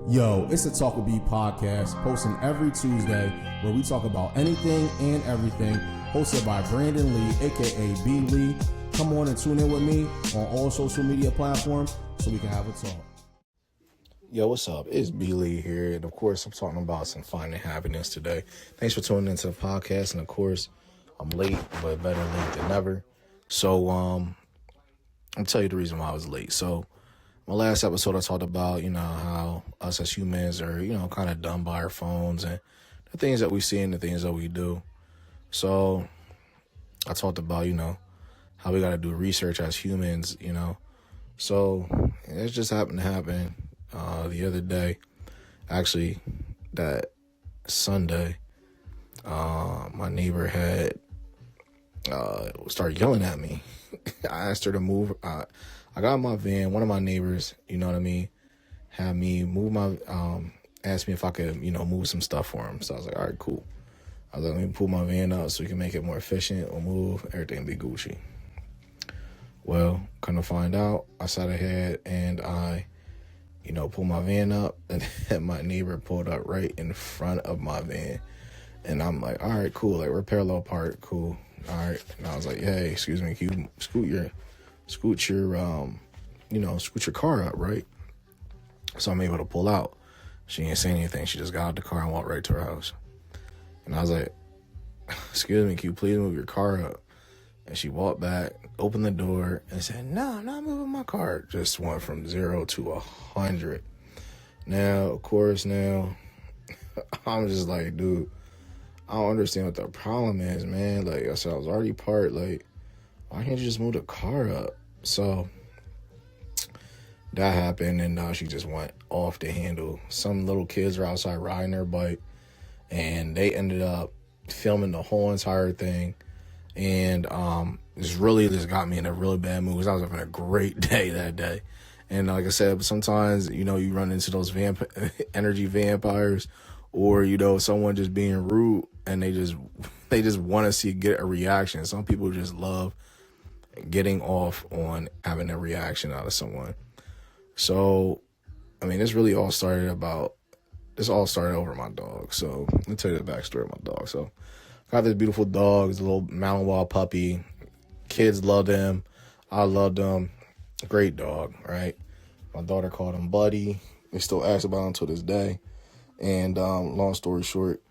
Yo, it's the Talk with B podcast, posting every Tuesday, where we talk about anything and everything, hosted by Branden-Lee, aka B. Lee. Come on and tune in with me on all social media platforms so we can have a talk. Yo, what's up? It's B. Lee here, and of course, I'm talking about some finding happiness today. Thanks for tuning into the podcast, and of course, I'm late, but better late than never. So, I'll tell you the reason why I was late. So, my last episode, I talked about, how us as humans are, kind of done by our phones and the things that we see and the things that we do. So, I talked about, how we got to do research as humans, So, it just happened to happen the other day. Actually, that Sunday, my neighbor had started yelling at me. I asked her to move. I got in my van. One of my neighbors, had me move my, asked me if I could, move some stuff for him. So I was like, all right, cool. I was like, let me pull my van up so we can make it more efficient. We'll move, everything be Gucci. Well, come to find out, I sat ahead and I, pulled my van up, and then my neighbor pulled up right in front of my van. And I'm like, all right, cool. Like, we're parallel parked, cool. All right. And I was like, hey, excuse me, can you scoot your car up, right? So I'm able to pull out. She didn't say anything. She just got out the car and walked right to her house. And I was like, excuse me, can you please move your car up? And she walked back, opened the door, and said, no, I'm not moving my car. Just went from 0 to 100. Now, of course, I'm just like, dude, I don't understand what the problem is, man. Like I said, I was already parked. Like, why can't you just move the car up? So that happened, and she just went off the handle. Some little kids were outside riding their bike, and they ended up filming the whole entire thing. And this got me in a really bad mood because I was having a great day that day. And like I said, sometimes, you run into those energy vampires, or, someone just being rude, and they just want to get a reaction. Some people just love getting off on having a reaction out of someone. So, this all started over my dog. So let me tell you the backstory of my dog. So I got this beautiful dog. It's a little Malinois puppy. Kids loved him. I loved him. Great dog, right? My daughter called him Buddy. They still ask about him to this day. And long story short,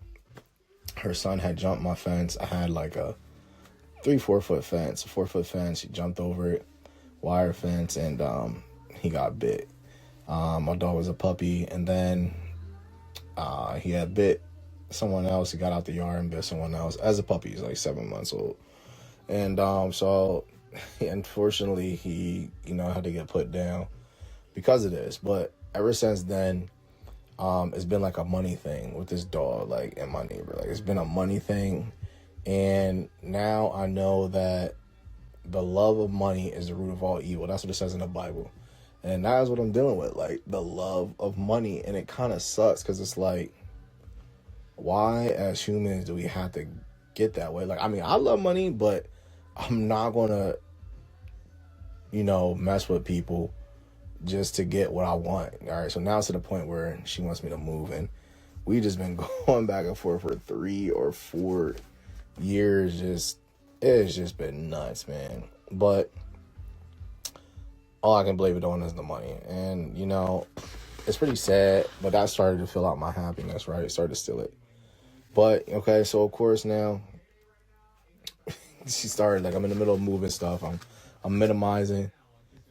her son had jumped my fence. I had like a 4 foot fence, a 4 foot fence. He jumped over it, wire fence, and he got bit. My dog was a puppy, and then he had bit someone else. He got out the yard and bit someone else as a puppy. He's like 7 months old. And so unfortunately he, had to get put down because of this. But ever since then, it's been like a money thing with this dog, like, and my neighbor. Like, it's been a money thing. And now I know that the love of money is the root of all evil. That's what it says in the Bible. And that is what I'm dealing with, like, the love of money. And it kind of sucks because it's like, why as humans do we have to get that way? Like, I love money, but I'm not going to, mess with people just to get what I want. All right, so now it's to the point where she wants me to move, and we just been going back and forth for 3 or 4 years. It's just been nuts, man. But all I can blame it on is the money. And, it's pretty sad, but that started to fill out my happiness, right? It started to steal it. But, okay, so of course now she started, like, I'm in the middle of moving stuff. I'm minimizing.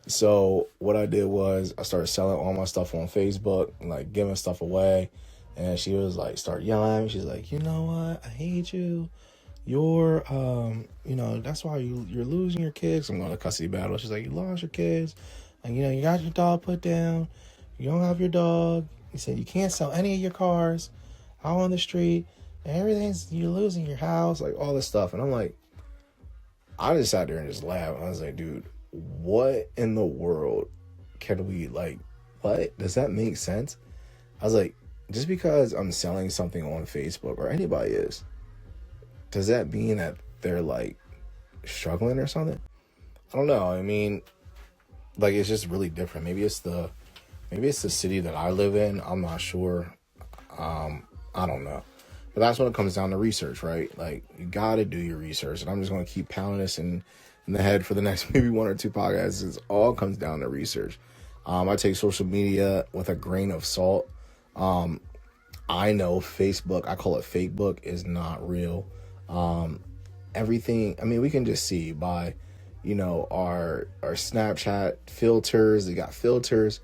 So what I did was I started selling all my stuff on Facebook, like giving stuff away. And she was like, start yelling at me. She's like, you know what? I hate you. You're, that's why you're losing your kids. I'm going to custody battle. She's like, you lost your kids. And, you got your dog put down. You don't have your dog. You said you can't sell any of your cars out on the street. And you're losing your house, like all this stuff. And I'm like, I just sat there and just laughed. I was like, dude, what in the world can we, like, what? Does that make sense? I was like, just because I'm selling something on Facebook, or anybody is, does that mean that they're, like, struggling or something? I don't know. Like, it's just really different. Maybe it's the Maybe it's the city that I live in. I'm not sure. I don't know. But that's when it comes down to research, right? Like, you got to do your research. And I'm just going to keep pounding this in the head for the next maybe one or two podcasts. It all comes down to research. I take social media with a grain of salt. I know Facebook, I call it fake book, is not real. Everything, I mean, we can just see by, our Snapchat filters. They got filters.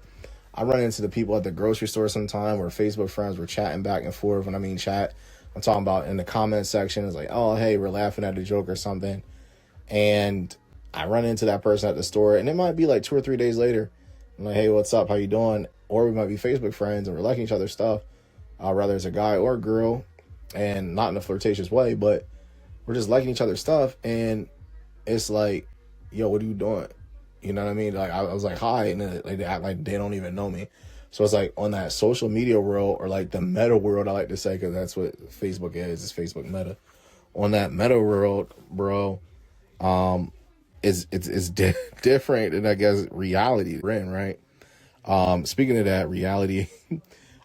I run into the people at the grocery store sometime where Facebook friends were chatting back and forth. When I mean chat, I'm talking about in the comment section. It's like, oh, hey, we're laughing at a joke or something. And I run into that person at the store, and it might be like 2 or 3 days later. I'm like, hey, what's up? How you doing? Or we might be Facebook friends and we're liking each other's stuff. Whether it's a guy or a girl, and not in a flirtatious way, but we're just liking each other's stuff. And it's like, yo, what are you doing? You know what I mean? Like, I was like, hi, and then like, they act like they don't even know me. So it's like on that social media world, or like the meta world, I like to say, because that's what Facebook is. It's Facebook meta. On that meta world, bro, it's different than, I guess, reality, right? Speaking of that reality,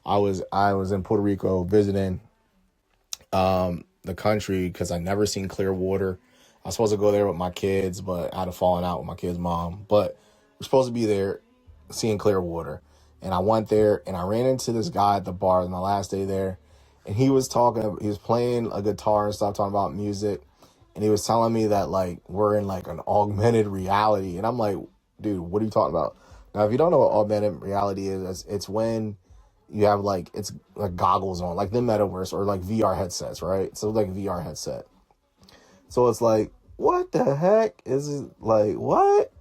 I was in Puerto Rico visiting the country because I never seen clear water. I was supposed to go there with my kids, but I had a falling out with my kid's mom. But we're supposed to be there seeing clear water. And I went there and I ran into this guy at the bar my last day there. And he was playing a guitar and stuff, talking about music. And he was telling me that, like, we're in like an augmented reality. And I'm like, dude, what are you talking about? Now, if you don't know what augmented reality is, it's when you have it's like goggles on, like the metaverse, or like VR headsets, right? So like VR headset. So it's like, what the heck is it? Like, what?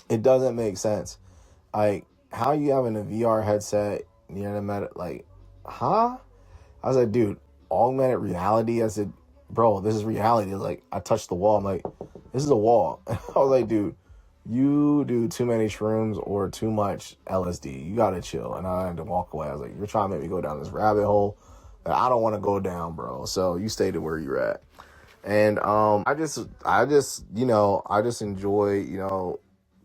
It doesn't make sense. Like, how you having a VR headset near the like, huh? I was like, dude, augmented reality? I said, bro, this is reality. Like, I touched the wall. I'm like, this is a wall. I was like, dude, you do too many shrooms or too much LSD. You gotta chill. And I had to walk away. I was like, you're trying to make me go down this rabbit hole that I don't want to go down, bro. So you stay to where you're at. And I just enjoy,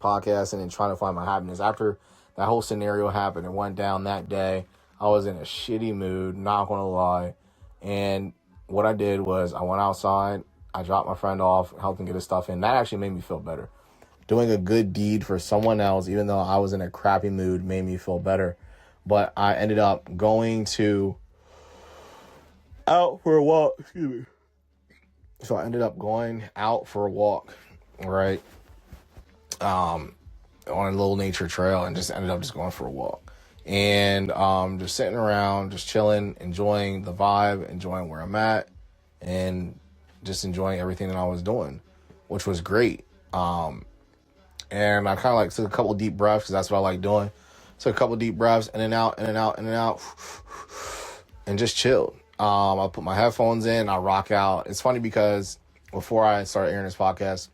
podcasting and trying to find my happiness. After that whole scenario happened and went down that day, I was in a shitty mood, not gonna lie. And what I did was I went outside, I dropped my friend off, helped him get his stuff in. That actually made me feel better. Doing a good deed for someone else, even though I was in a crappy mood, made me feel better. But I ended up going out for a walk. Excuse me. So I ended up going out for a walk, right? On a little nature trail, and just ended up just going for a walk. And just sitting around, just chilling, enjoying the vibe, enjoying where I'm at, and just enjoying everything that I was doing, which was great. And I kind of took a couple deep breaths, because that's what I like doing. Took a couple deep breaths, in and out, in and out, in and out, and just chilled. I put my headphones in, I rock out. It's funny because before I started airing this podcast,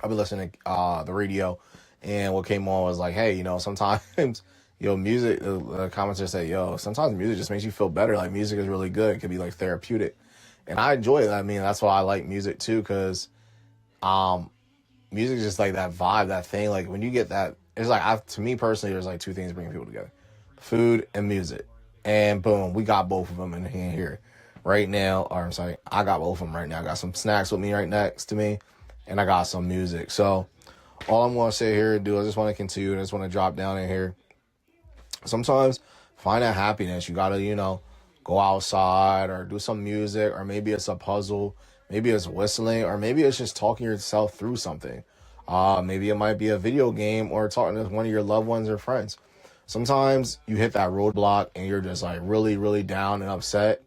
I've been listening to the radio, and what came on was like, hey, sometimes, music, the commenters say, sometimes music just makes you feel better. Like, music is really good. It can be like therapeutic. And I enjoy it. I mean, that's why I like music too, because music is just like that vibe, that thing. Like, when you get that, it's like, to me personally, there's like two things bringing people together: food and music. And boom, we got both of them in here right now. Or I'm sorry, I got both of them right now. I got some snacks with me right next to me, and I got some music. So all I'm going to say here and do, I just want to continue. I just want to drop down in here. Sometimes find that happiness. You got to, go outside or do some music, or maybe it's a puzzle. Maybe it's whistling, or maybe it's just talking yourself through something. Maybe it might be a video game, or talking to one of your loved ones or friends. Sometimes you hit that roadblock and you're just like really, really down and upset,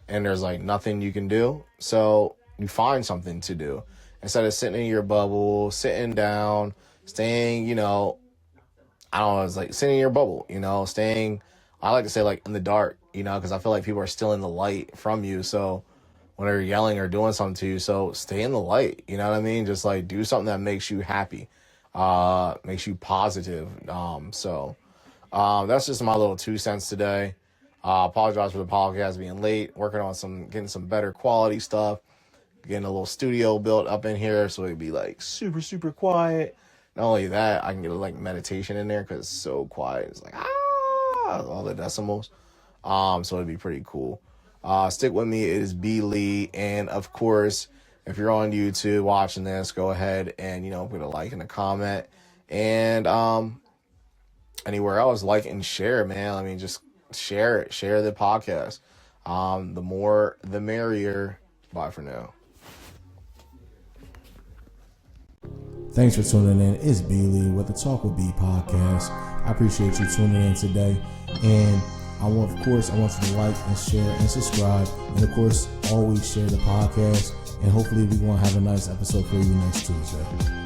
and there's like nothing you can do. So you find something to do instead of sitting in your bubble, sitting down, staying, I don't know, it's like sitting in your bubble, staying, I like to say, like, in the dark, because I feel like people are stealing the light from you. So when they're yelling or doing something to you, so stay in the light, you know what I mean? Just like do something that makes you happy, makes you positive. That's just my little 2 cents today. Apologize for the podcast being late. Working on getting some better quality stuff. Getting a little studio built up in here so it'd be like super, super quiet. Not only that, I can get like meditation in there because it's so quiet. It's like all the decimals. So it'd be pretty cool. Stick with me. It is B Lee, and of course, if you're on YouTube watching this, go ahead and put a like and a comment, and anywhere else, like and share, man. I mean, just share it. Share the podcast. The more, the merrier. Bye for now. Thanks for tuning in. It's B Lee with the Talk with B podcast. I appreciate you tuning in today. And I want you to like and share and subscribe. And of course, always share the podcast. And hopefully we're going to have a nice episode for you next Tuesday.